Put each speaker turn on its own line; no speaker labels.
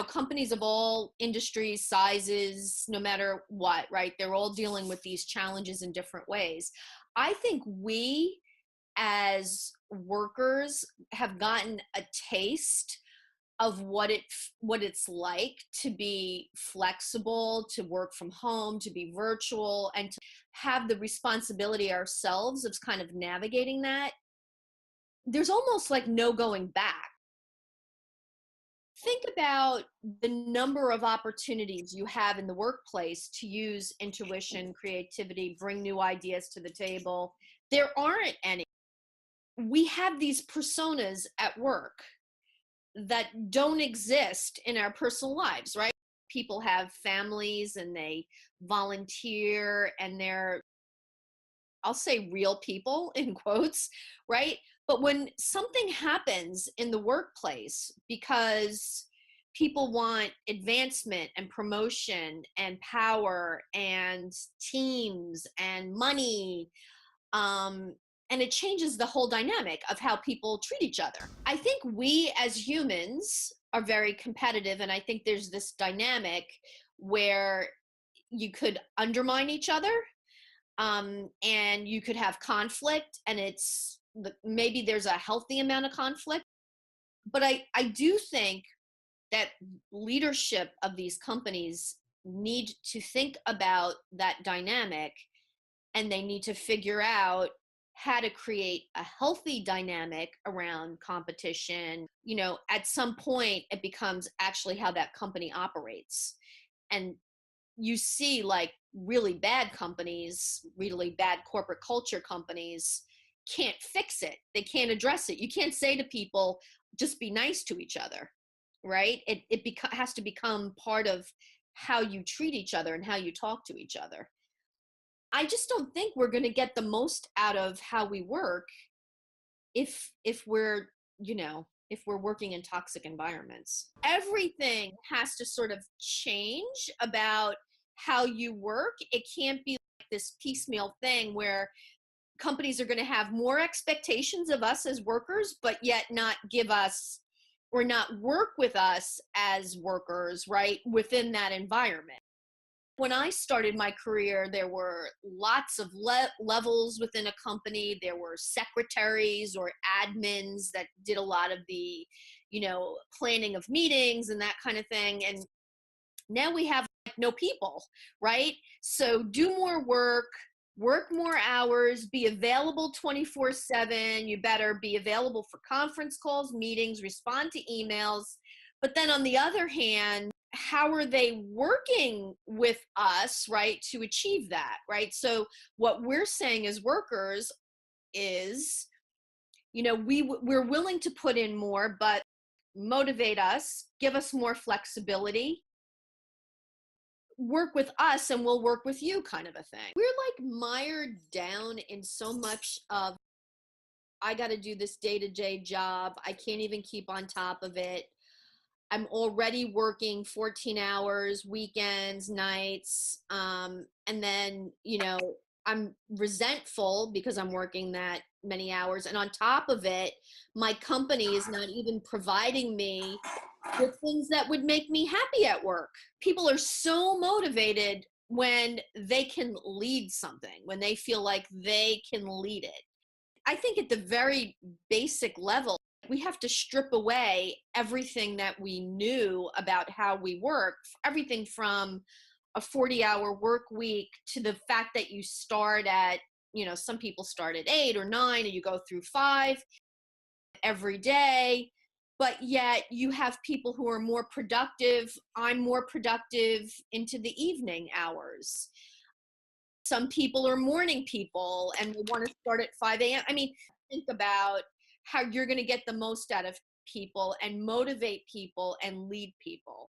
Companies of all industries, sizes, no matter what, right? They're all dealing with these challenges in different ways. I think we as workers have gotten a taste of what it's like to be flexible, to work from home, to be virtual, and to have the responsibility ourselves of kind of navigating that. There's almost like no going back. Think about the number of opportunities you have in the workplace to use intuition, creativity, bring new ideas to the table. There aren't any. We have these personas at work that don't exist in our personal lives, right? People have families and they volunteer and they're, I'll say real people in quotes, right? But when something happens in the workplace because people want advancement and promotion and power and teams and money, and it changes the whole dynamic of how people treat each other. I think we as humans are very competitive, and I think there's this dynamic where you could undermine each other, and you could have conflict, and maybe there's a healthy amount of conflict. But I do think that leadership of these companies need to think about that dynamic, and they need to figure out how to create a healthy dynamic around competition. At some point it becomes actually how that company operates. And you see, like, really bad companies, really bad corporate culture companies can't fix it. They can't address it. You can't say to people, just be nice to each other, right? It has to become part of how you treat each other and how you talk to each other. I just don't think we're going to get the most out of how we work if we're, if we're working in toxic environments. Everything has to sort of change about how you work. It can't be like this piecemeal thing where companies are going to have more expectations of us as workers, but yet not give us or not work with us as workers, right, within that environment. When I started my career, there were lots of levels within a company. There were secretaries or admins that did a lot of the, planning of meetings and that kind of thing. And now we have like no people, right? So do more work more hours, be available 24/7. You better be available for conference calls, meetings, respond to emails. But then on the other hand, how are they working with us, right, to achieve that, right? So what we're saying as workers is, we're willing to put in more, but motivate us, give us more flexibility, work with us and we'll work with you, kind of a thing. We're like mired down in so much of, I got to do this day-to-day job. I can't even keep on top of it. I'm already working 14 hours, weekends, nights. And then, I'm resentful because I'm working that many hours. And on top of it, my company is not even providing me with things that would make me happy at work. People are so motivated when they can lead something, when they feel like they can lead it. I think at the very basic level, we have to strip away everything that we knew about how we work, everything from a 40-hour work week to the fact that you start at, some people start at 8 or 9 and you go through 5 every day. But yet you have people who are more productive. I'm more productive into the evening hours. Some people are morning people and they want to start at 5 a.m. I mean, think about how you're going to get the most out of people and motivate people and lead people.